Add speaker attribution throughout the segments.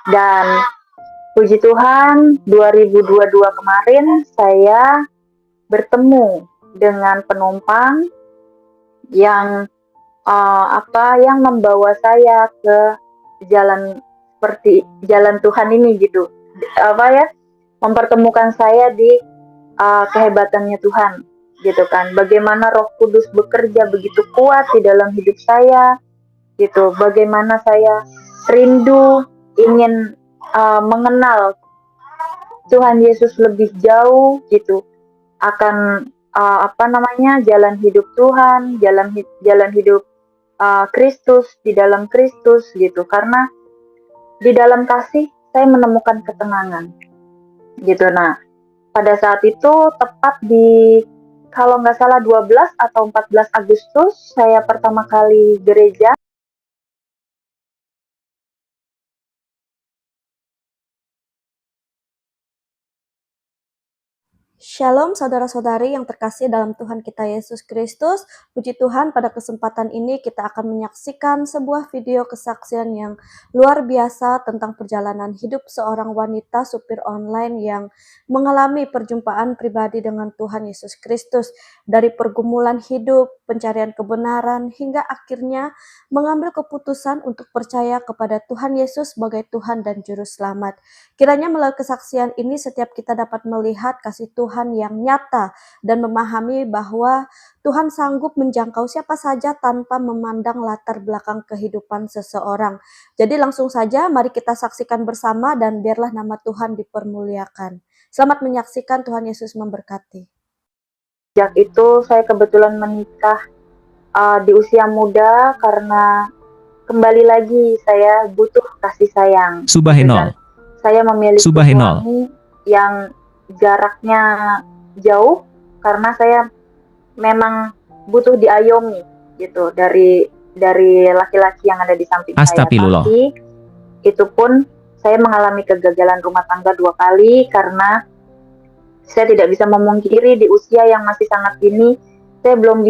Speaker 1: Dan puji Tuhan 2022 kemarin saya bertemu dengan penumpang yang yang membawa saya ke jalan seperti jalan Tuhan ini gitu. Mempertemukan saya di kehebatannya Tuhan gitu kan. Bagaimana Roh Kudus bekerja begitu kuat di dalam hidup saya gitu. Bagaimana saya rindu ingin mengenal Tuhan Yesus lebih jauh gitu, akan jalan hidup Tuhan, jalan hidup Kristus, di dalam Kristus gitu. Karena di dalam kasih saya menemukan ketenangan gitu. Nah, pada saat itu tepat di kalau nggak salah 12 atau 14 Agustus saya pertama kali gereja.
Speaker 2: Shalom saudara-saudari yang terkasih dalam Tuhan kita Yesus Kristus. Puji Tuhan, pada kesempatan ini kita akan menyaksikan sebuah video kesaksian yang luar biasa tentang perjalanan hidup seorang wanita supir online yang mengalami perjumpaan pribadi dengan Tuhan Yesus Kristus. Dari pergumulan hidup, pencarian kebenaran, hingga akhirnya mengambil keputusan untuk percaya kepada Tuhan Yesus sebagai Tuhan dan Juru Selamat. Kiranya melalui kesaksian ini setiap kita dapat melihat kasih Tuhan yang nyata dan memahami bahwa Tuhan sanggup menjangkau siapa saja tanpa memandang latar belakang kehidupan seseorang. Jadi langsung saja mari kita saksikan bersama dan biarlah nama Tuhan dipermuliakan. Selamat menyaksikan, Tuhan Yesus memberkati.
Speaker 1: Sejak itu saya kebetulan menikah di usia muda karena kembali lagi saya butuh kasih sayang.
Speaker 3: Subhanallah.
Speaker 1: Saya memiliki suami yang jaraknya jauh karena saya memang butuh diayomi gitu dari laki-laki yang ada di samping saya. Tapi itu pun saya mengalami kegagalan rumah tangga 2 kali karena saya tidak bisa memungkiri di usia yang masih sangat dini saya belum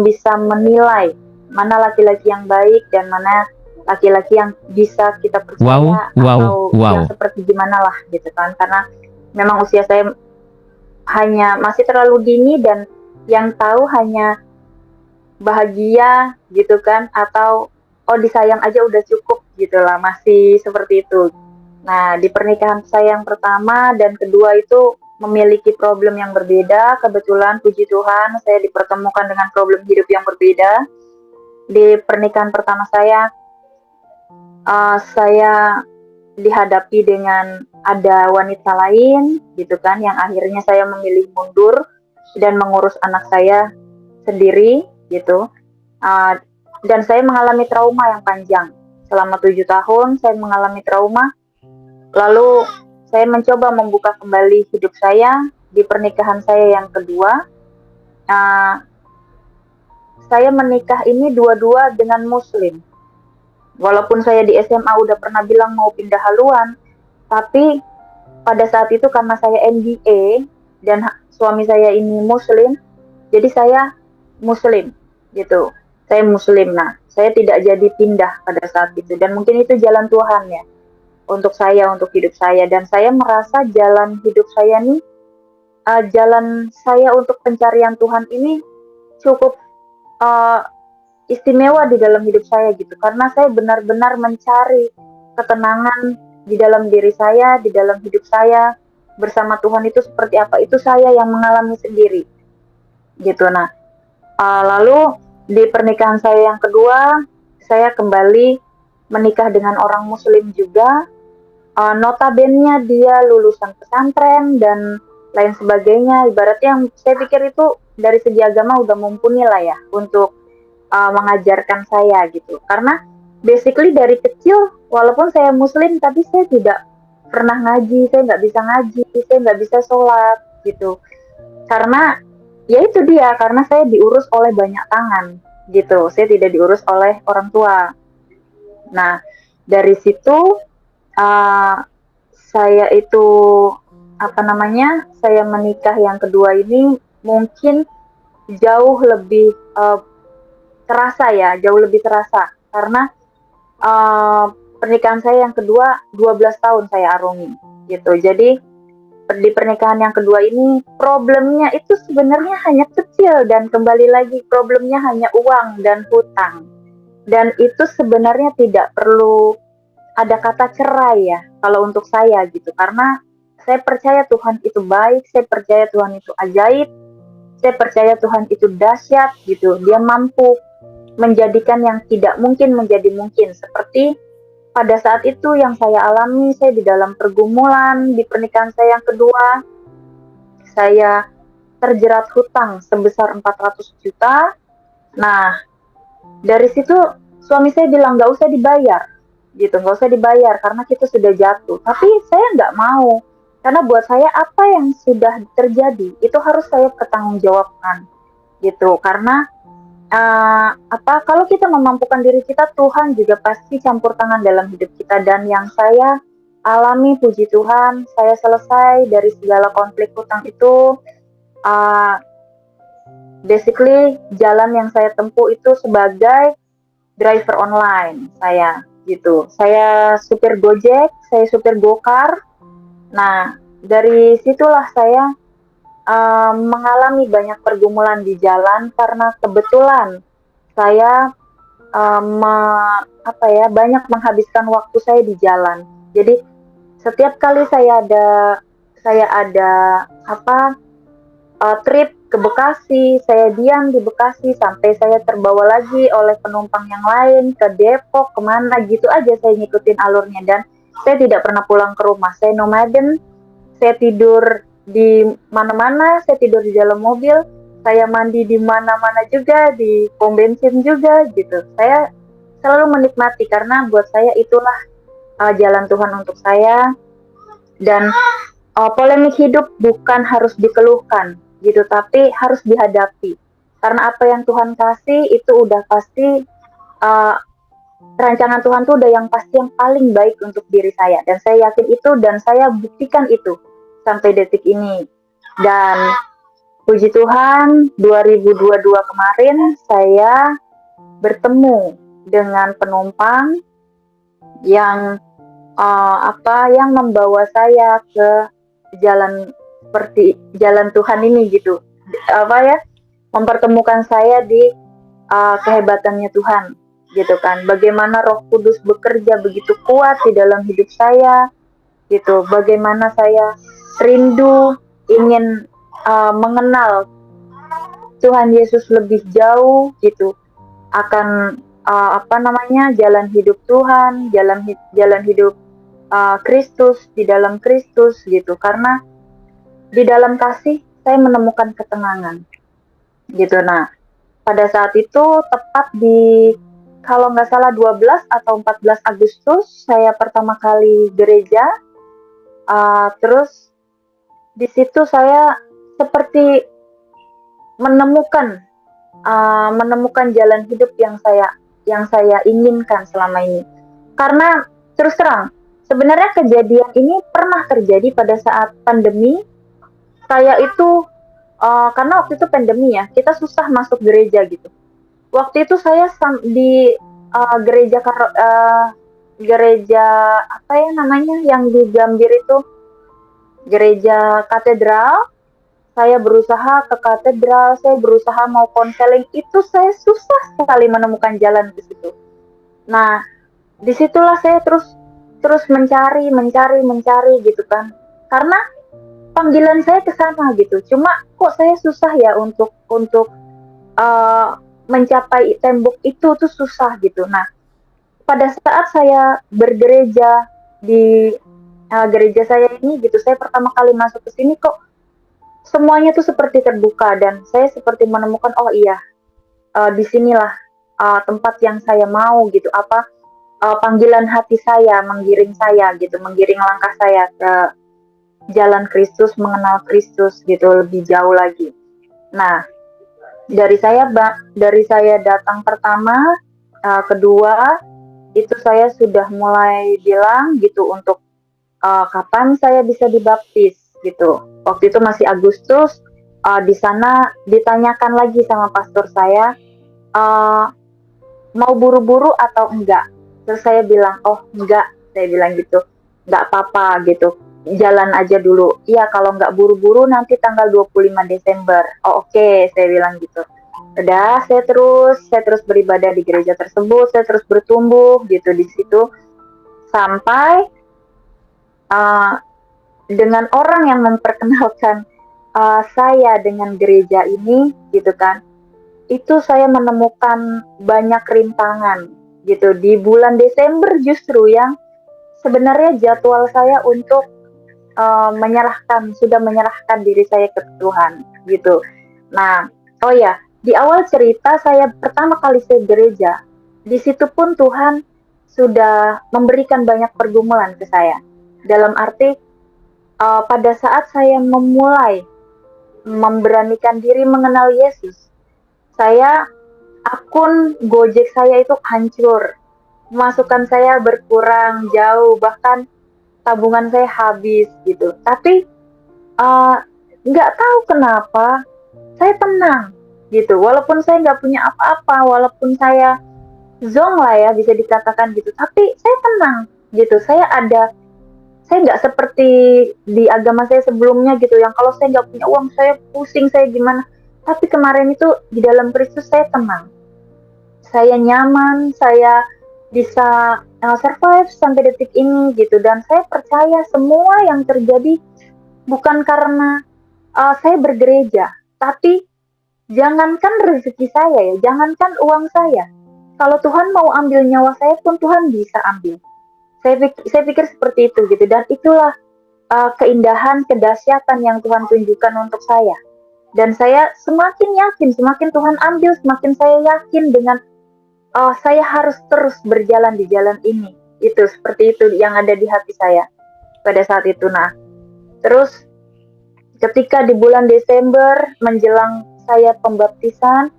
Speaker 1: bisa menilai mana laki-laki yang baik dan mana laki-laki yang bisa kita percaya atau yang seperti gimana lah gitu kan. Karena memang usia saya hanya masih terlalu dini dan yang tahu hanya bahagia gitu kan, atau disayang aja udah cukup gitu lah, masih seperti itu. Nah, di pernikahan saya yang pertama dan kedua itu memiliki problem yang berbeda. Kebetulan puji Tuhan saya dipertemukan dengan problem hidup yang berbeda. Di pernikahan pertama saya dihadapi dengan ada wanita lain gitu kan, yang akhirnya saya memilih mundur dan mengurus anak saya sendiri gitu. Dan saya mengalami trauma yang panjang. Selama 7 tahun saya mengalami trauma. Lalu saya mencoba membuka kembali hidup saya di pernikahan saya yang kedua. Saya menikah ini dua-dua dengan Muslim. Walaupun saya di SMA udah pernah bilang mau pindah haluan, tapi pada saat itu karena saya MBA dan suami saya ini Muslim, jadi saya Muslim gitu. Saya Muslim. Nah, saya tidak jadi pindah pada saat itu, dan mungkin itu jalan Tuhan ya untuk saya, untuk hidup saya. Dan saya merasa jalan hidup saya nih, jalan saya untuk pencarian Tuhan ini cukup istimewa di dalam hidup saya gitu, karena saya benar-benar mencari ketenangan di dalam diri saya, di dalam hidup saya bersama Tuhan itu seperti apa, itu saya yang mengalami sendiri gitu. Nah, lalu di pernikahan saya yang kedua, saya kembali menikah dengan orang Muslim juga. Notabene dia lulusan pesantren dan lain sebagainya. Ibaratnya saya pikir itu dari segi agama udah mumpuni lah ya untuk mengajarkan saya gitu. Karena basically dari kecil walaupun saya Muslim tapi saya tidak pernah ngaji, saya nggak bisa ngaji, saya nggak bisa sholat gitu. Karena ya itu dia, karena saya diurus oleh banyak tangan gitu, saya tidak diurus oleh orang tua. Nah, dari situ saya itu saya menikah yang kedua ini mungkin jauh lebih terasa ya, jauh lebih terasa karena pernikahan saya yang kedua 12 tahun saya arungi gitu. Jadi di pernikahan yang kedua ini problemnya itu sebenarnya hanya kecil, dan kembali lagi problemnya hanya uang dan hutang. Dan itu sebenarnya tidak perlu ada kata cerai ya kalau untuk saya gitu, karena saya percaya Tuhan itu baik, saya percaya Tuhan itu ajaib, saya percaya Tuhan itu dahsyat gitu. Dia mampu menjadikan yang tidak mungkin menjadi mungkin, seperti pada saat itu yang saya alami. Saya di dalam pergumulan di pernikahan saya yang kedua, saya terjerat hutang sebesar 400 juta. Nah, dari situ suami saya bilang nggak usah dibayar, gitu, nggak usah dibayar karena kita sudah jatuh. Tapi saya nggak mau, karena buat saya apa yang sudah terjadi itu harus saya pertanggungjawabkan, gitu. Karena kalau kita memampukan diri kita, Tuhan juga pasti campur tangan dalam hidup kita. Dan yang saya alami, puji Tuhan, saya selesai dari segala konflik hutang itu. Basically jalan yang saya tempuh itu sebagai driver online saya gitu. Saya supir Gojek, saya supir Gokar. Nah, dari situlah saya mengalami banyak pergumulan di jalan karena kebetulan saya banyak menghabiskan waktu saya di jalan. Jadi setiap kali saya ada trip ke Bekasi, saya diam di Bekasi sampai saya terbawa lagi oleh penumpang yang lain ke Depok, kemana gitu aja saya ngikutin alurnya. Dan saya tidak pernah pulang ke rumah. Saya nomaden, saya tidur di mana-mana, saya tidur di dalam mobil, saya mandi di mana-mana juga, di pom bensin juga gitu. Saya selalu menikmati karena buat saya itulah jalan Tuhan untuk saya. Dan polemik hidup bukan harus dikeluhkan gitu, tapi harus dihadapi. Karena apa yang Tuhan kasih itu udah pasti, rancangan Tuhan tuh udah yang pasti yang paling baik untuk diri saya. Dan saya yakin itu, dan saya buktikan itu sampai detik ini. Dan puji Tuhan, 2022 kemarin saya bertemu dengan penumpang yang yang membawa saya ke jalan seperti jalan Tuhan ini gitu. Mempertemukan saya di kehebatannya Tuhan gitu kan. Bagaimana Roh Kudus bekerja begitu kuat di dalam hidup saya gitu. Bagaimana saya rindu ingin mengenal Tuhan Yesus lebih jauh gitu, akan jalan hidup Tuhan, jalan hidup Kristus, di dalam Kristus gitu. Karena di dalam kasih saya menemukan ketenangan gitu. Nah, pada saat itu tepat di, kalau nggak salah 12 atau 14 Agustus saya pertama kali gereja. Terus di situ saya seperti menemukan jalan hidup yang saya inginkan selama ini. Karena terus terang, sebenarnya kejadian ini pernah terjadi pada saat pandemi. Saya itu karena waktu itu pandemi ya, kita susah masuk gereja gitu. Waktu itu saya di gereja yang di Gambir itu, gereja katedral. Saya berusaha ke katedral, saya berusaha mau konseling, itu saya susah sekali menemukan jalan ke situ. Nah, disitulah saya terus mencari gitu kan. Karena panggilan saya ke sana gitu. Cuma kok saya susah ya untuk mencapai tembok itu tuh susah gitu. Nah, pada saat saya bergereja di gereja saya ini gitu, saya pertama kali masuk ke sini kok semuanya tuh seperti terbuka, dan saya seperti menemukan, oh iya, disinilah tempat yang saya mau gitu. Panggilan hati saya menggiring langkah saya ke jalan Kristus, mengenal Kristus gitu lebih jauh lagi. Nah, dari saya datang pertama, kedua itu saya sudah mulai bilang gitu untuk kapan saya bisa dibaptis gitu. Waktu itu masih Agustus. Di sana ditanyakan lagi sama pastor saya, mau buru-buru atau enggak. Terus saya bilang, oh enggak, saya bilang gitu, enggak apa-apa gitu, jalan aja dulu. Iya, kalau enggak buru-buru nanti tanggal 25 Desember. Oh oke, saya bilang gitu. Udah, saya terus beribadah di gereja tersebut, saya terus bertumbuh gitu di situ sampai uh, dengan orang yang memperkenalkan saya dengan gereja ini gitu kan. Itu saya menemukan banyak rintangan gitu di bulan Desember justru yang sebenarnya jadwal saya untuk sudah menyerahkan diri saya ke Tuhan gitu. Nah, oh ya, di awal cerita saya pertama kali saya gereja, di situ pun Tuhan sudah memberikan banyak pergumulan ke saya. Dalam arti pada saat saya memulai memberanikan diri mengenal Yesus, saya akun Gojek saya itu hancur, masukan saya berkurang jauh, bahkan tabungan saya habis gitu. Tapi uh, nggak tahu kenapa saya tenang gitu. Walaupun saya nggak punya apa-apa, walaupun saya zong lah ya bisa dikatakan gitu. Tapi saya tenang gitu. Saya nggak seperti di agama saya sebelumnya gitu. Yang kalau saya nggak punya uang, saya pusing, saya gimana. Tapi kemarin itu di dalam Kristus saya tenang. Saya nyaman, saya bisa survive sampai detik ini gitu. Dan saya percaya semua yang terjadi bukan karena saya bergereja, tapi jangankan rezeki saya ya, jangankan uang saya. Kalau Tuhan mau ambil nyawa saya pun Tuhan bisa ambil. Saya pikir seperti itu gitu, dan itulah keindahan, kedahsyatan yang Tuhan tunjukkan untuk saya. Dan saya semakin yakin, semakin Tuhan ambil, semakin saya yakin dengan saya harus terus berjalan di jalan ini. Itu seperti itu yang ada di hati saya pada saat itu. Nah, terus ketika di bulan Desember menjelang saya pembaptisan,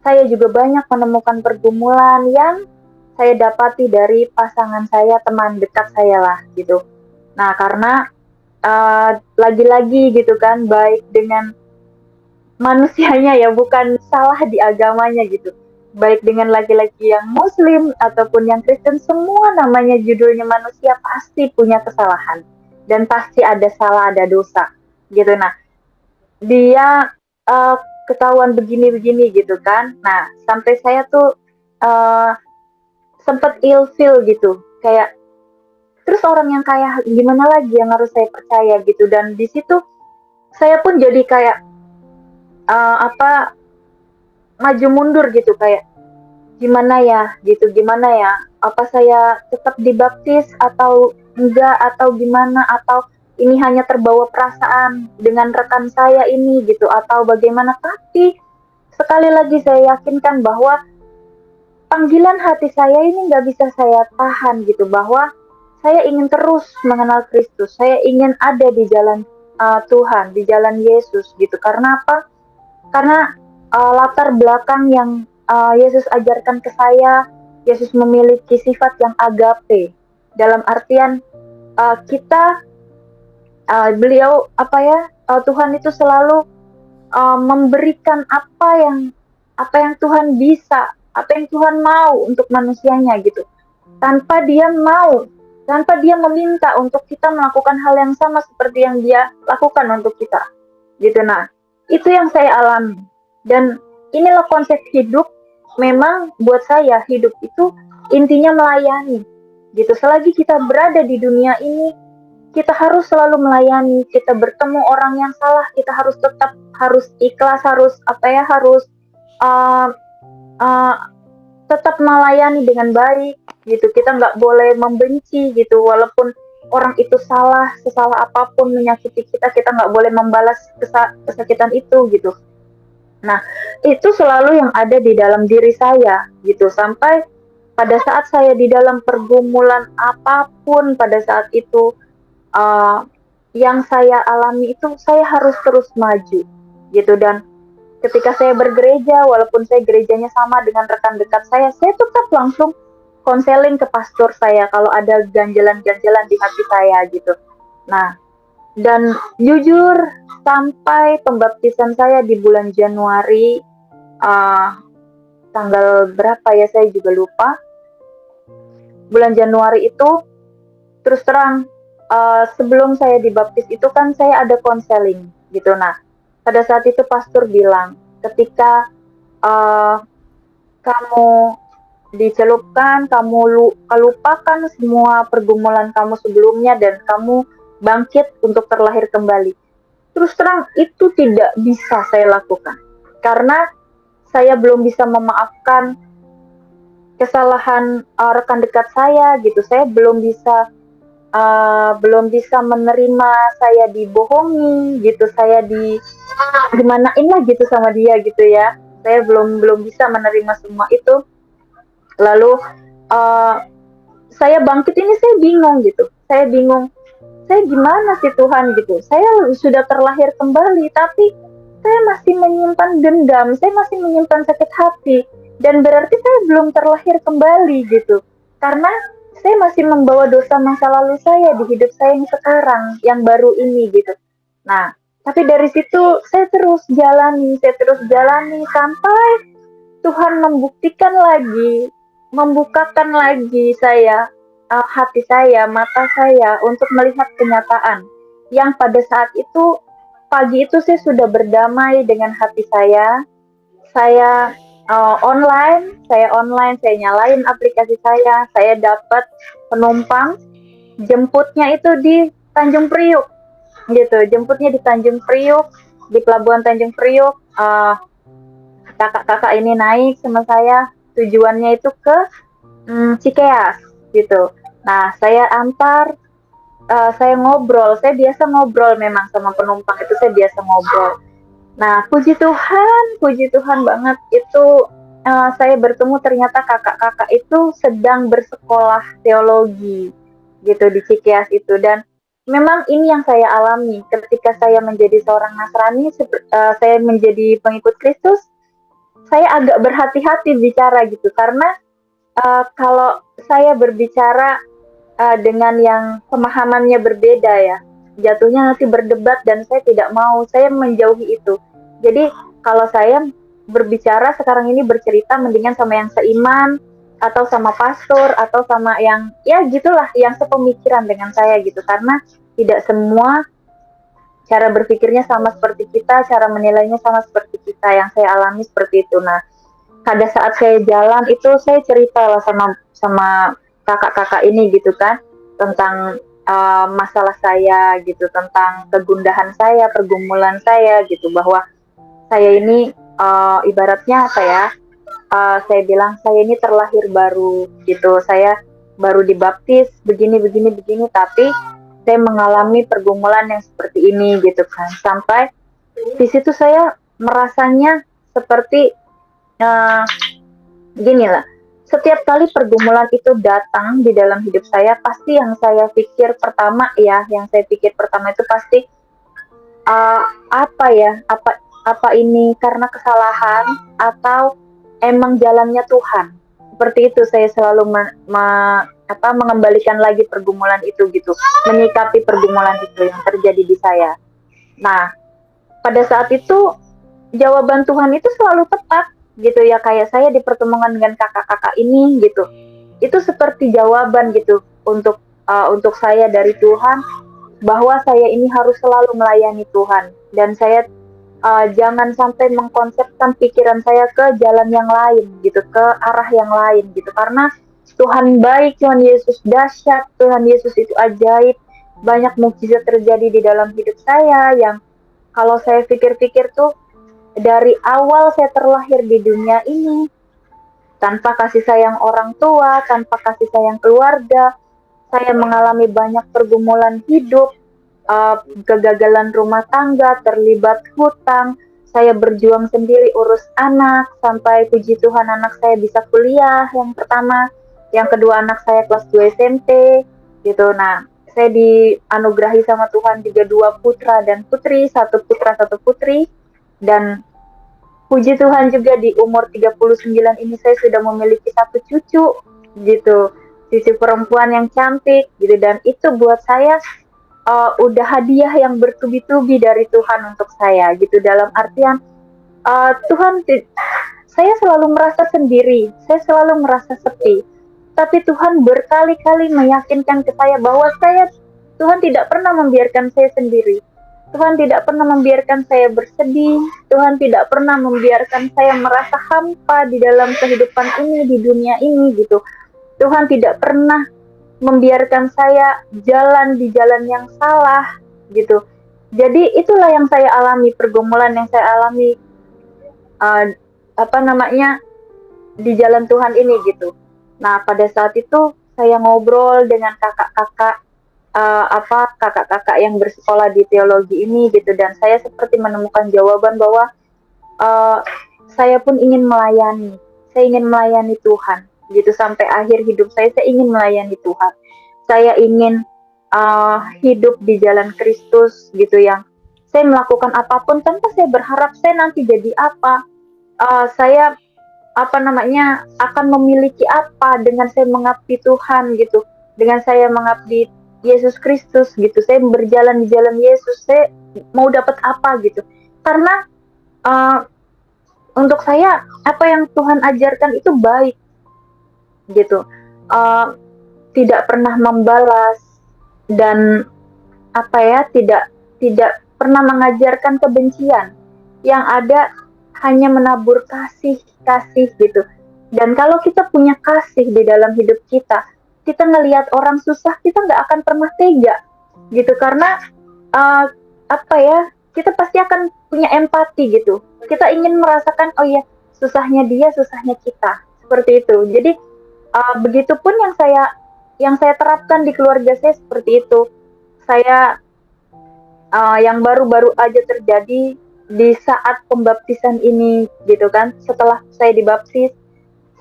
Speaker 1: saya juga banyak menemukan pergumulan yang saya dapati dari pasangan saya, teman dekat saya lah gitu. Nah, karena lagi-lagi gitu kan, baik dengan manusianya ya, bukan salah di agamanya gitu. Baik dengan laki-laki yang Muslim ataupun yang Kristen, semua namanya judulnya manusia pasti punya kesalahan dan pasti ada salah, ada dosa gitu. Nah, dia uh, ketahuan begini-begini gitu kan. Nah, sampai saya tuh uh, sempet ilfeel gitu, kayak terus orang yang kayak gimana lagi yang harus saya percaya gitu. Dan di situ saya pun jadi kayak maju mundur gitu, kayak gimana ya gitu, gimana ya, apa saya tetap dibaptis atau enggak, atau gimana, atau ini hanya terbawa perasaan dengan rekan saya ini gitu, atau bagaimana. Tapi sekali lagi saya yakinkan bahwa panggilan hati saya ini nggak bisa saya tahan gitu, bahwa saya ingin terus mengenal Kristus, saya ingin ada di jalan Tuhan, di jalan Yesus gitu. Karena apa? Karena latar belakang yang Yesus ajarkan ke saya, Yesus memiliki sifat yang agape. Dalam artian beliau Tuhan itu selalu memberikan apa yang Tuhan bisa, apa yang Tuhan mau untuk manusianya gitu. Tanpa dia meminta untuk kita melakukan hal yang sama seperti yang dia lakukan untuk kita. Gitu. Nah, itu yang saya alami. Dan inilah konsep hidup. Memang buat saya hidup itu intinya melayani. Gitu. Selagi kita berada di dunia ini, kita harus selalu melayani. Kita bertemu orang yang salah, kita harus ikhlas, harus tetap melayani dengan baik gitu. Kita nggak boleh membenci gitu, walaupun orang itu sesalah apapun menyakiti kita nggak boleh membalas kesakitan itu gitu. Nah, itu selalu yang ada di dalam diri saya gitu, sampai pada saat saya di dalam pergumulan apapun pada saat itu yang saya alami itu, saya harus terus maju gitu. Dan ketika saya bergereja, walaupun saya gerejanya sama dengan rekan dekat saya tetap langsung konseling ke pastor saya kalau ada ganjalan-ganjalan di hati saya gitu. Nah, dan jujur sampai pembaptisan saya di bulan Januari, tanggal berapa ya saya juga lupa. bulan Januari itu terus terang sebelum saya dibaptis itu kan saya ada konseling gitu. Nah, pada saat itu pastor bilang, ketika kamu dicelupkan, kamu lupakan semua pergumulan kamu sebelumnya dan kamu bangkit untuk terlahir kembali. Terus terang itu tidak bisa saya lakukan karena saya belum bisa memaafkan kesalahan rekan dekat saya gitu. Saya belum bisa menerima saya dibohongi gitu, saya dimanain lah gitu sama dia gitu ya. Saya belum bisa menerima semua itu. Lalu saya bangkit ini saya bingung gitu. Saya bingung, saya gimana sih Tuhan gitu. Saya sudah terlahir kembali tapi saya masih menyimpan dendam, saya masih menyimpan sakit hati, dan berarti saya belum terlahir kembali gitu. Karena saya masih membawa dosa masa lalu saya di hidup saya yang sekarang, yang baru ini gitu. Nah, tapi dari situ saya terus jalani sampai Tuhan membuktikan lagi, membukakan lagi saya, hati saya, mata saya untuk melihat kenyataan. Yang pada saat itu, pagi itu saya sudah berdamai dengan hati saya. Saya online, saya nyalain aplikasi saya dapat penumpang, jemputnya itu di Tanjung Priuk, gitu. Jemputnya di Tanjung Priuk, di Pelabuhan Tanjung Priuk. Kakak-kakak ini naik sama saya, tujuannya itu ke Cikeas, gitu. Nah, saya antar, saya ngobrol, saya biasa ngobrol memang sama penumpang itu, saya biasa ngobrol. Nah, puji Tuhan banget itu saya bertemu ternyata kakak-kakak itu sedang bersekolah teologi gitu di Cikeas itu, dan memang ini yang saya alami ketika saya menjadi seorang Nasrani, saya menjadi pengikut Kristus, saya agak berhati-hati bicara gitu karena kalau saya berbicara dengan yang pemahamannya berbeda ya, jatuhnya nanti berdebat dan saya tidak mau, saya menjauhi itu. Jadi kalau saya berbicara sekarang ini bercerita mendingan sama yang seiman atau sama pastor atau sama yang ya gitulah yang sepemikiran dengan saya gitu, karena tidak semua cara berpikirnya sama seperti kita, cara menilainya sama seperti kita, yang saya alami seperti itu. Nah, pada saat saya jalan itu saya cerita lah sama kakak-kakak ini gitu kan, tentang masalah saya gitu, tentang kegundahan saya, pergumulan saya gitu, bahwa saya ini ibaratnya apa ya, saya bilang saya ini terlahir baru gitu, saya baru dibaptis begini, tapi saya mengalami pergumulan yang seperti ini gitu kan, sampai di situ saya merasanya seperti gini lah, setiap kali pergumulan itu datang di dalam hidup saya, pasti yang saya pikir pertama itu pasti apa ini karena kesalahan atau emang jalannya Tuhan. Seperti itu saya selalu mengembalikan lagi pergumulan itu gitu, menyikapi pergumulan itu yang terjadi di saya. Nah, pada saat itu jawaban Tuhan itu selalu tepat gitu ya, kayak saya dipertemukan dengan kakak-kakak ini gitu, itu seperti jawaban gitu untuk saya dari Tuhan, bahwa saya ini harus selalu melayani Tuhan, dan saya jangan sampai mengkonsepkan pikiran saya ke jalan yang lain gitu, ke arah yang lain gitu, karena Tuhan baik, Tuhan Yesus dahsyat, Tuhan Yesus itu ajaib, banyak mukjizat terjadi di dalam hidup saya yang kalau saya pikir-pikir tuh, dari awal saya terlahir di dunia ini, tanpa kasih sayang orang tua, tanpa kasih sayang keluarga, saya mengalami banyak pergumulan hidup, kegagalan rumah tangga, terlibat hutang, saya berjuang sendiri urus anak, sampai puji Tuhan anak saya bisa kuliah yang pertama, yang kedua anak saya kelas 2 SMP, gitu. Nah, saya dianugerahi sama Tuhan juga 2 putra dan putri, 1 putra 1 putri, dan puji Tuhan juga di umur 39 ini saya sudah memiliki 1 cucu gitu, cucu perempuan yang cantik gitu, dan itu buat saya udah hadiah yang bertubi-tubi dari Tuhan untuk saya gitu, dalam artian Tuhan, saya selalu merasa sendiri, saya selalu merasa sepi, tapi Tuhan berkali-kali meyakinkan ke saya bahwa Tuhan tidak pernah membiarkan saya sendiri. Tuhan tidak pernah membiarkan saya bersedih. Tuhan tidak pernah membiarkan saya merasa hampa di dalam kehidupan ini, di dunia ini gitu. Tuhan tidak pernah membiarkan saya jalan di jalan yang salah gitu. Jadi itulah yang saya alami, pergumulan yang saya alami di jalan Tuhan ini gitu. Nah, pada saat itu saya ngobrol dengan kakak-kakak yang bersekolah di teologi ini gitu, dan saya seperti menemukan jawaban bahwa saya pun ingin melayani. Saya ingin melayani Tuhan gitu sampai akhir hidup saya ingin melayani Tuhan. Saya ingin hidup di jalan Kristus gitu, yang saya melakukan apapun tanpa saya berharap saya nanti jadi apa. Saya akan memiliki apa dengan saya mengabdi Tuhan gitu, dengan saya mengabdi Yesus Kristus gitu. Saya berjalan di jalan Yesus, saya mau dapat apa gitu. Karena untuk saya apa yang Tuhan ajarkan itu baik gitu. Tidak pernah membalas dan tidak pernah mengajarkan kebencian. Yang ada hanya menabur kasih gitu. Dan kalau kita punya kasih di dalam hidup kita ngelihat orang susah, kita nggak akan pernah tega gitu, karena kita pasti akan punya empati gitu. Kita ingin merasakan, oh ya, susahnya dia, susahnya kita, seperti itu. Jadi begitupun yang saya terapkan di keluarga saya seperti itu. Saya yang baru-baru aja terjadi di saat pembaptisan ini gitu kan, setelah saya dibaptis,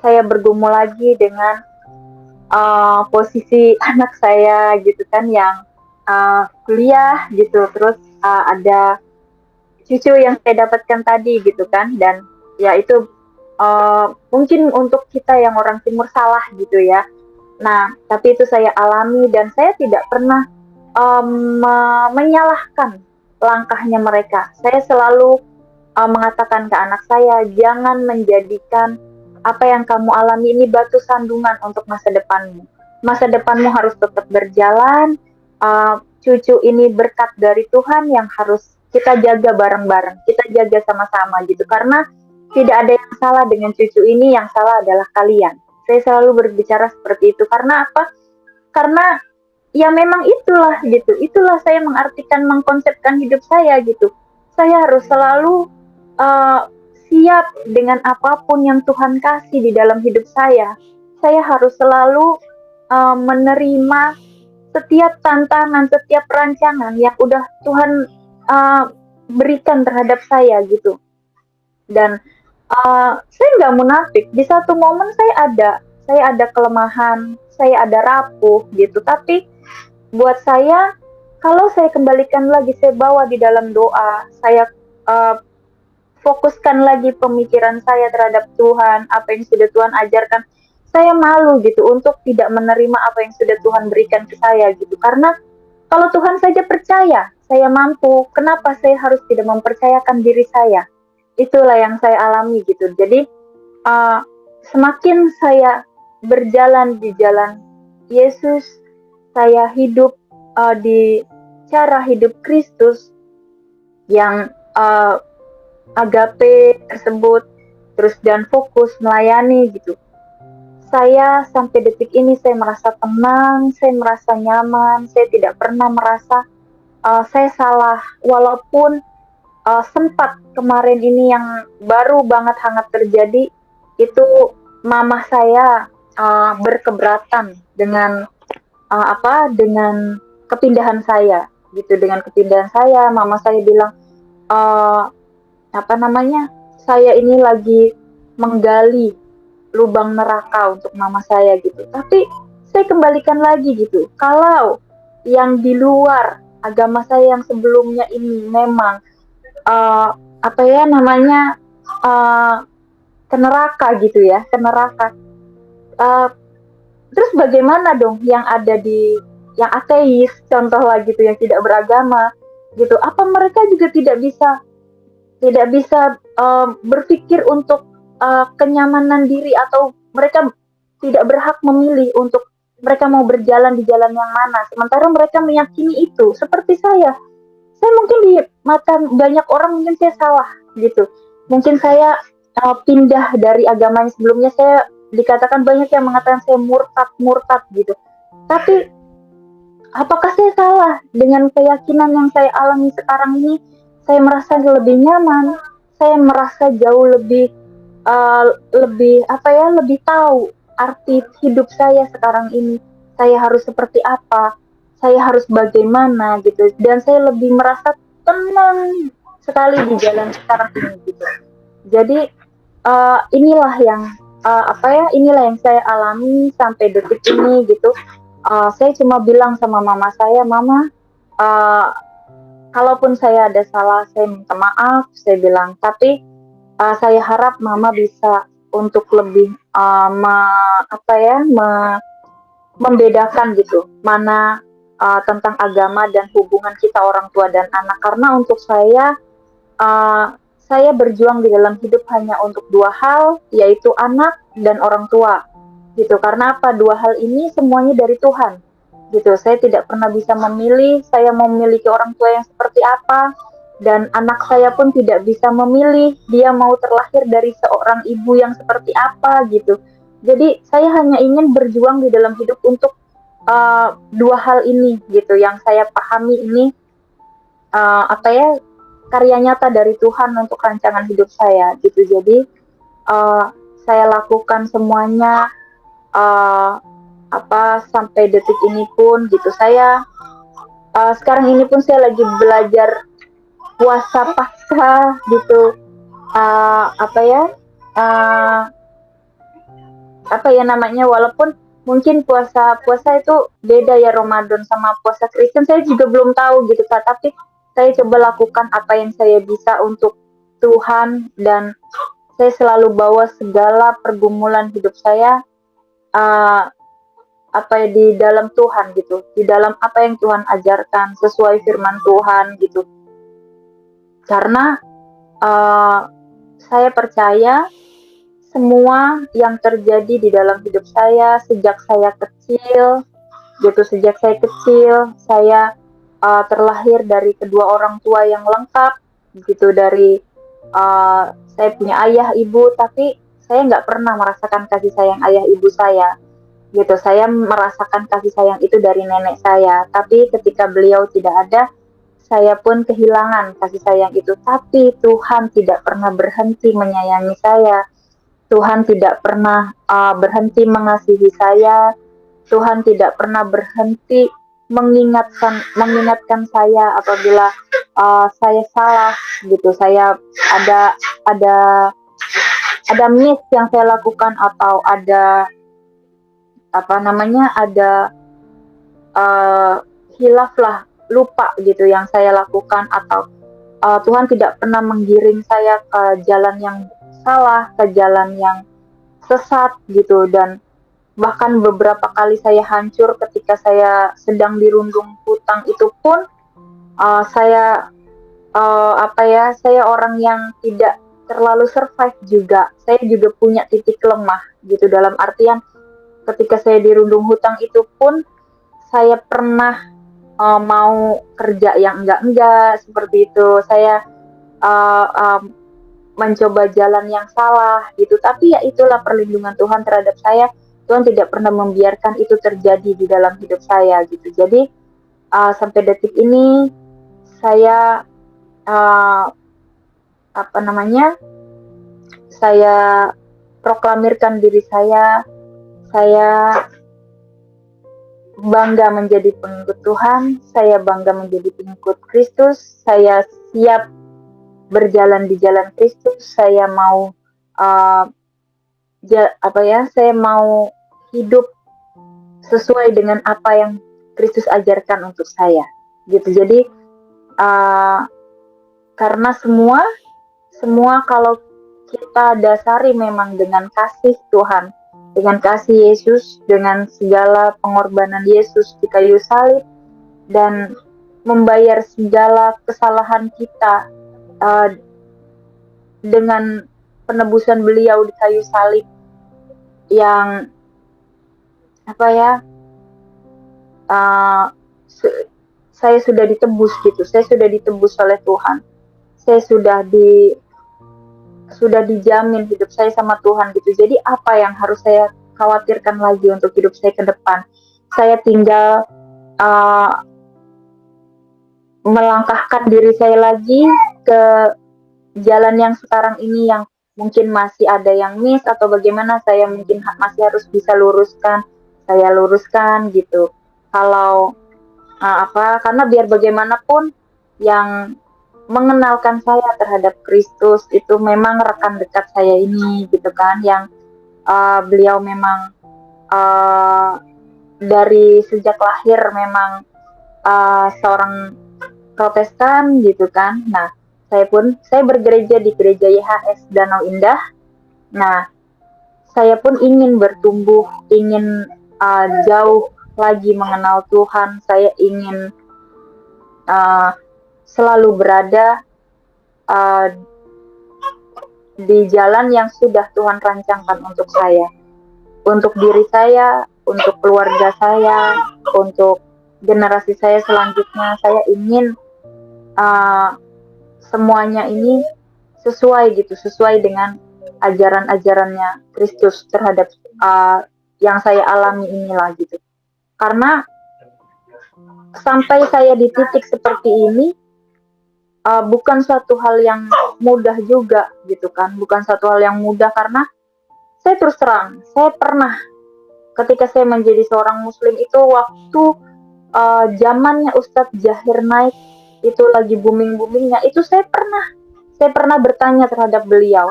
Speaker 1: saya bergumul lagi dengan posisi anak saya gitu kan, yang kuliah gitu, terus ada cucu yang saya dapatkan tadi gitu kan, dan ya itu mungkin untuk kita yang orang timur salah gitu ya. Nah, tapi itu saya alami dan saya tidak pernah menyalahkan langkahnya mereka. Saya selalu mengatakan ke anak saya, jangan menjadikan apa yang kamu alami ini batu sandungan untuk masa depanmu. Masa depanmu harus tetap berjalan. Cucu ini berkat dari Tuhan yang harus kita jaga bareng-bareng, kita jaga sama-sama gitu. Karena tidak ada yang salah dengan cucu ini, yang salah adalah kalian. Saya selalu berbicara seperti itu. Karena apa? Karena ya memang itulah gitu. Itulah saya mengkonsepkan hidup saya gitu. Saya harus selalu siap dengan apapun yang Tuhan kasih di dalam hidup saya. Saya harus selalu menerima setiap tantangan, setiap rancangan yang udah Tuhan berikan terhadap saya gitu. Dan saya nggak munafik. Di satu momen saya ada kelemahan, saya ada rapuh gitu. Tapi buat saya, kalau saya kembalikan lagi, saya bawa di dalam doa, saya fokuskan lagi pemikiran saya terhadap Tuhan, apa yang sudah Tuhan ajarkan, saya malu gitu untuk tidak menerima apa yang sudah Tuhan berikan ke saya gitu. Karena kalau Tuhan saja percaya saya mampu, kenapa saya harus tidak mempercayakan diri saya? Itulah yang saya alami gitu. Jadi semakin saya berjalan di jalan Yesus, saya hidup di cara hidup Kristus yang agape tersebut, terus dan fokus melayani gitu. Saya sampai detik ini saya merasa tenang, saya merasa nyaman, saya tidak pernah merasa saya salah. Walaupun sempat kemarin ini yang baru banget hangat terjadi, itu mama saya berkeberatan dengan dengan kepindahan saya gitu. Dengan kepindahan saya, mama saya bilang saya ini lagi menggali lubang neraka untuk mama saya gitu. Tapi saya kembalikan lagi gitu, kalau yang di luar agama saya yang sebelumnya ini memang ke neraka gitu ya, ke neraka. Terus bagaimana dong yang ada yang ateis, contoh lah gitu, yang tidak beragama gitu? Apa mereka juga tidak bisa berpikir untuk kenyamanan diri, atau mereka tidak berhak memilih untuk mereka mau berjalan di jalan yang mana, sementara mereka meyakini itu. Seperti saya mungkin di mata banyak orang mungkin saya salah gitu. Mungkin saya pindah dari agama yang sebelumnya. Saya dikatakan banyak yang mengatakan saya murtad gitu. Tapi apakah saya salah dengan keyakinan yang saya alami sekarang ini? Saya merasa lebih nyaman, saya merasa jauh lebih lebih tahu arti hidup saya sekarang ini. Saya harus seperti apa, saya harus bagaimana gitu. Dan saya lebih merasa tenang sekali di jalan sekarang ini gitu. Jadi inilah yang inilah yang saya alami sampai detik ini gitu. Saya cuma bilang sama mama saya, mama, uh, kalaupun saya ada salah, saya minta maaf, saya bilang. Tapi saya harap mama bisa untuk lebih membedakan gitu, mana tentang agama dan hubungan kita orang tua dan anak. Karena untuk saya berjuang di dalam hidup hanya untuk dua hal, yaitu anak dan orang tua gitu. Karena apa? Dua hal ini semuanya dari Tuhan gitu. Saya tidak pernah bisa memilih saya mau memiliki orang tua yang seperti apa, dan anak saya pun tidak bisa memilih dia mau terlahir dari seorang ibu yang seperti apa gitu. Jadi saya hanya ingin berjuang di dalam hidup untuk dua hal ini gitu, yang saya pahami ini karya nyata dari Tuhan untuk rancangan hidup saya gitu. Jadi saya lakukan semuanya sampai detik ini pun gitu. Saya sekarang ini pun saya lagi belajar puasa pasca gitu. Walaupun mungkin puasa itu beda ya, Ramadan sama puasa Kristen, saya juga belum tahu gitu Kak. Tapi saya coba lakukan apa yang saya bisa untuk Tuhan, dan saya selalu bawa segala pergumulan hidup saya di dalam Tuhan gitu, di dalam apa yang Tuhan ajarkan sesuai firman Tuhan gitu. Karena saya percaya semua yang terjadi di dalam hidup saya sejak saya kecil gitu, saya terlahir dari kedua orang tua yang lengkap gitu. Dari saya punya ayah ibu, tapi saya nggak pernah merasakan kasih sayang ayah ibu saya gitu. Saya merasakan kasih sayang itu dari nenek saya, tapi ketika beliau tidak ada, saya pun kehilangan kasih sayang itu. Tapi Tuhan tidak pernah berhenti menyayangi saya. Tuhan tidak pernah berhenti mengasihi saya. Tuhan tidak pernah berhenti mengingatkan saya apabila saya salah gitu. Saya ada miss yang saya lakukan, atau ada hilaf lah, lupa gitu yang saya lakukan, atau Tuhan tidak pernah menggiring saya ke jalan yang salah, ke jalan yang sesat gitu. Dan bahkan beberapa kali saya hancur ketika saya sedang dirundung hutang itu pun saya orang yang tidak terlalu survive juga. Saya juga punya titik lemah gitu, dalam artian ketika saya dirundung hutang itu pun saya pernah mau kerja yang enggak seperti itu. Saya mencoba jalan yang salah gitu. Tapi ya itulah perlindungan Tuhan terhadap saya. Tuhan tidak pernah membiarkan itu terjadi di dalam hidup saya gitu. Jadi sampai detik ini saya saya proklamirkan diri saya bangga menjadi pengikut Tuhan, saya bangga menjadi pengikut Kristus, saya siap berjalan di jalan Kristus, saya mau saya mau hidup sesuai dengan apa yang Kristus ajarkan untuk saya gitu. Jadi karena semua kalau kita dasari memang dengan kasih Tuhan, dengan kasih Yesus, dengan segala pengorbanan Yesus di kayu salib, dan membayar segala kesalahan kita dengan penebusan beliau di kayu salib yang apa ya, uh, saya sudah ditebus gitu, saya sudah ditebus oleh Tuhan, saya sudah dijamin hidup saya sama Tuhan gitu. Jadi apa yang harus saya khawatirkan lagi untuk hidup saya ke depan? Saya tinggal uh, melangkahkan diri saya lagi ke jalan yang sekarang ini yang mungkin masih ada yang miss atau bagaimana, saya mungkin masih harus bisa luruskan, saya luruskan gitu. Kalau karena biar bagaimanapun yang mengenalkan saya terhadap Kristus itu memang rekan dekat saya ini gitu kan, yang beliau memang dari sejak lahir memang seorang Protestan gitu kan. Nah, saya bergereja di gereja YHS Danau Indah. Nah, saya pun ingin bertumbuh, ingin jauh lagi mengenal Tuhan. Saya ingin selalu berada di jalan yang sudah Tuhan rancangkan untuk saya, untuk diri saya, untuk keluarga saya, untuk generasi saya selanjutnya. Saya ingin semuanya ini sesuai dengan ajaran-ajarannya Kristus terhadap yang saya alami inilah gitu. Karena sampai saya di titik seperti ini bukan suatu hal yang mudah juga gitu kan, bukan suatu hal yang mudah, karena saya terus terang, saya pernah ketika saya menjadi seorang Muslim itu waktu zamannya Ustadz Zahir Naik itu lagi booming-boomingnya, itu saya pernah bertanya terhadap beliau,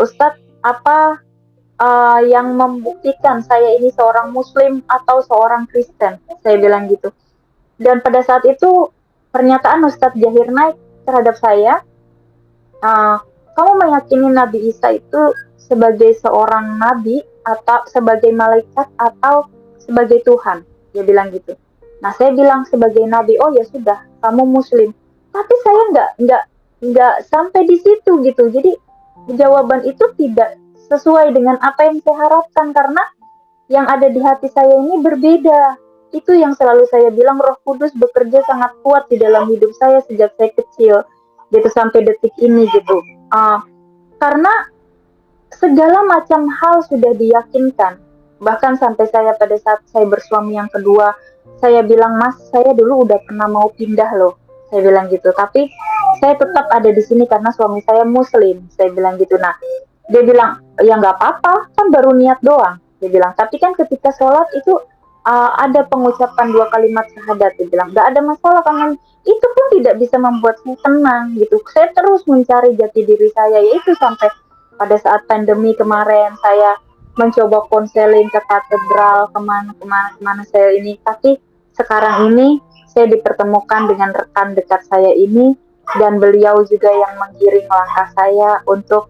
Speaker 1: Ustadz, apa yang membuktikan saya ini seorang Muslim atau seorang Kristen? Saya bilang gitu. Dan pada saat itu pernyataan Ustadz Zahir Naik terhadap saya, kamu meyakini Nabi Isa itu sebagai seorang nabi atau sebagai malaikat atau sebagai Tuhan? Dia bilang gitu. Nah, saya bilang sebagai nabi. Oh ya sudah, kamu Muslim. Tapi saya nggak sampai di situ gitu. Jadi jawaban itu tidak sesuai dengan apa yang saya harapkan, karena yang ada di hati saya ini berbeda. Itu yang selalu saya bilang, Roh Kudus bekerja sangat kuat di dalam hidup saya sejak saya kecil gitu sampai detik ini gitu. Karena segala macam hal sudah diyakinkan. Bahkan sampai saya pada saat saya bersuami yang kedua, saya bilang, Mas, saya dulu udah pernah mau pindah loh. Saya bilang gitu. Tapi saya tetap ada di sini karena suami saya Muslim. Saya bilang gitu. Nah, dia bilang, ya nggak apa-apa, kan baru niat doang. Dia bilang, tapi kan ketika sholat itu ada pengucapan 2 kalimat syahadat. Dia bilang, nggak ada masalah, karena itu pun tidak bisa membuat saya tenang gitu. Saya terus mencari jati diri saya, yaitu sampai pada saat pandemi kemarin saya mencoba konseling ke katedral, kemana saya ini. Tapi sekarang ini saya dipertemukan dengan rekan dekat saya ini, dan beliau juga yang menggiring langkah saya untuk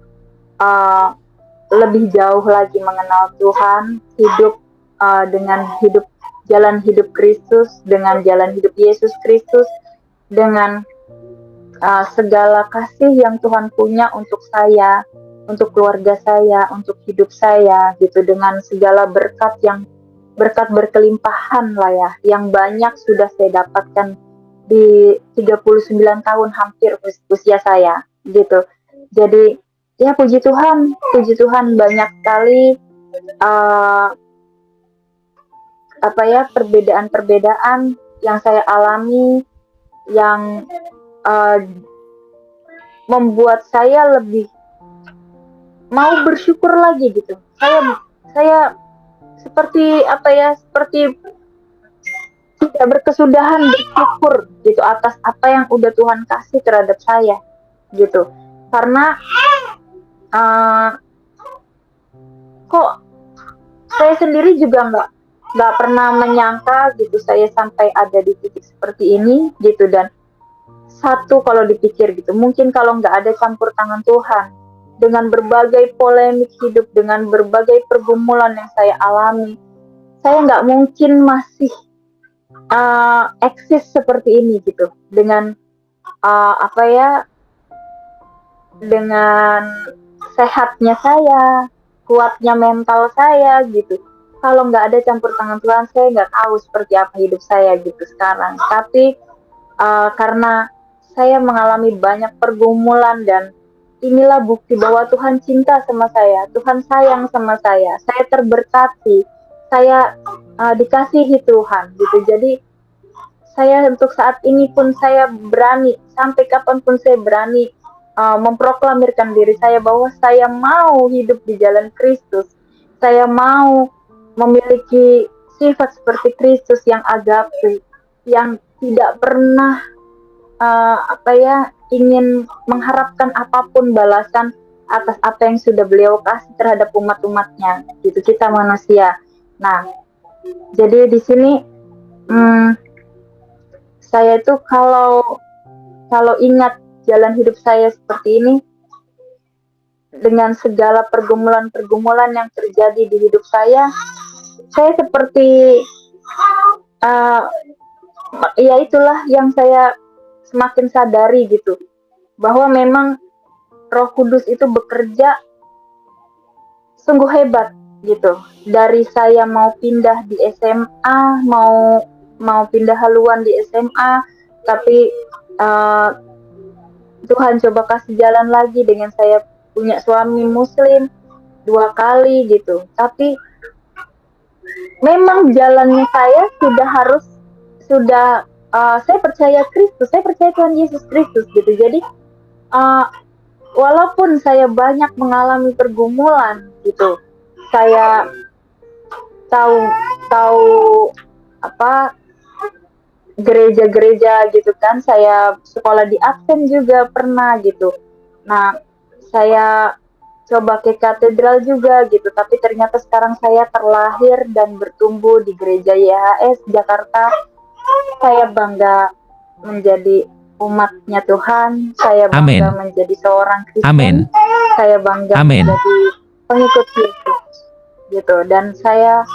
Speaker 1: lebih jauh lagi mengenal Tuhan, hidup dengan jalan hidup Kristus, dengan jalan hidup Yesus Kristus, dengan segala kasih yang Tuhan punya untuk saya, untuk keluarga saya, untuk hidup saya gitu, dengan segala berkat berkelimpahan lah ya, yang banyak sudah saya dapatkan di 39 tahun hampir usia saya gitu. Jadi ya puji Tuhan banyak sekali perbedaan-perbedaan yang saya alami, yang membuat saya lebih mau bersyukur lagi gitu. Saya seperti tidak berkesudahan bersyukur gitu atas apa yang udah Tuhan kasih terhadap saya gitu. Karena kok saya sendiri juga nggak pernah menyangka gitu saya sampai ada di titik seperti ini gitu. Dan satu, kalau dipikir gitu, mungkin kalau nggak ada campur tangan Tuhan, dengan berbagai polemik hidup, dengan berbagai pergumulan yang saya alami, saya nggak mungkin masih eksis seperti ini gitu. Dengan dengan sehatnya saya, kuatnya mental saya gitu. kalau nggak ada campur tangan Tuhan, saya nggak tahu seperti apa hidup saya gitu sekarang. Tapi karena saya mengalami banyak pergumulan dan inilah bukti bahwa Tuhan cinta sama saya, Tuhan sayang sama saya terberkati, saya dikasihi Tuhan gitu. Jadi saya untuk saat ini pun saya berani, sampai kapanpun saya berani memproklamirkan diri saya bahwa saya mau hidup di jalan Kristus. Saya mau memiliki sifat seperti Kristus yang agape, yang tidak pernah ingin mengharapkan apapun balasan atas apa yang sudah beliau kasih terhadap umat-umatnya. Gitu kita manusia. Nah, jadi di sini saya itu kalau ingat jalan hidup saya seperti ini, dengan segala pergumulan-pergumulan yang terjadi di hidup saya seperti ya itulah yang saya semakin sadari gitu, bahwa memang Roh Kudus itu bekerja sungguh hebat gitu. Dari saya mau pindah di SMA, mau pindah haluan di SMA, tapi Tuhan coba kasih jalan lagi dengan saya punya suami Muslim 2 kali gitu. Tapi memang jalannya saya sudah saya percaya Kristus, saya percaya Tuhan Yesus Kristus gitu. Jadi walaupun saya banyak mengalami pergumulan gitu, saya tahu gereja-gereja gitu kan, saya sekolah di absen juga pernah gitu. Nah, saya coba ke katedral juga gitu, tapi ternyata sekarang saya terlahir dan bertumbuh di gereja YHS Jakarta. Saya bangga menjadi umatnya Tuhan, saya bangga menjadi seorang Kristen, saya bangga menjadi pengikut Yesus gitu, dan saya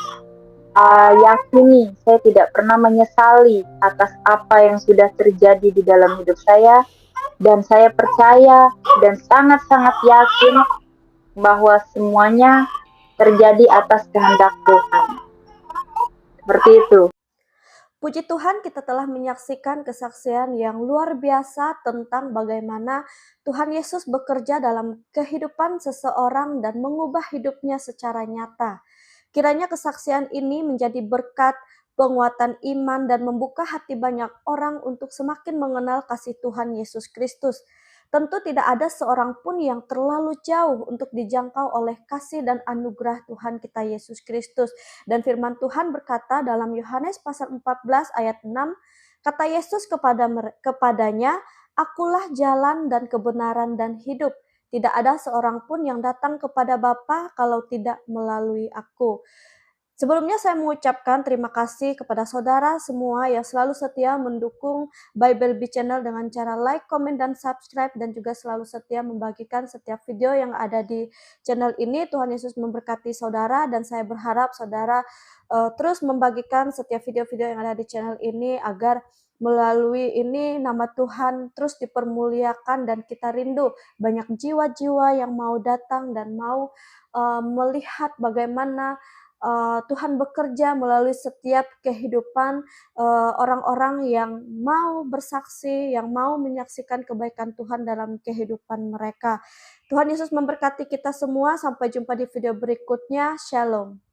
Speaker 1: yakini saya tidak pernah menyesali atas apa yang sudah terjadi di dalam hidup saya, dan saya percaya dan sangat-sangat yakin bahwa semuanya terjadi atas kehendak Tuhan. Seperti itu.
Speaker 2: Puji Tuhan, kita telah menyaksikan kesaksian yang luar biasa tentang bagaimana Tuhan Yesus bekerja dalam kehidupan seseorang dan mengubah hidupnya secara nyata. Kiranya kesaksian ini menjadi berkat, penguatan iman, dan membuka hati banyak orang untuk semakin mengenal kasih Tuhan Yesus Kristus. Tentu tidak ada seorang pun yang terlalu jauh untuk dijangkau oleh kasih dan anugerah Tuhan kita Yesus Kristus. Dan firman Tuhan berkata dalam Yohanes pasal 14 ayat 6, kata Yesus kepadanya, akulah jalan dan kebenaran dan hidup. Tidak ada seorang pun yang datang kepada Bapa kalau tidak melalui aku. Sebelumnya saya mengucapkan terima kasih kepada saudara semua yang selalu setia mendukung Bible Bee Channel dengan cara like, komen, dan subscribe, dan juga selalu setia membagikan setiap video yang ada di channel ini. Tuhan Yesus memberkati saudara, dan saya berharap saudara terus membagikan setiap video-video yang ada di channel ini agar melalui ini nama Tuhan terus dipermuliakan, dan kita rindu banyak jiwa-jiwa yang mau datang dan mau melihat bagaimana Tuhan bekerja melalui setiap kehidupan orang-orang yang mau bersaksi, yang mau menyaksikan kebaikan Tuhan dalam kehidupan mereka. Tuhan Yesus memberkati kita semua. Sampai jumpa di video berikutnya. Shalom.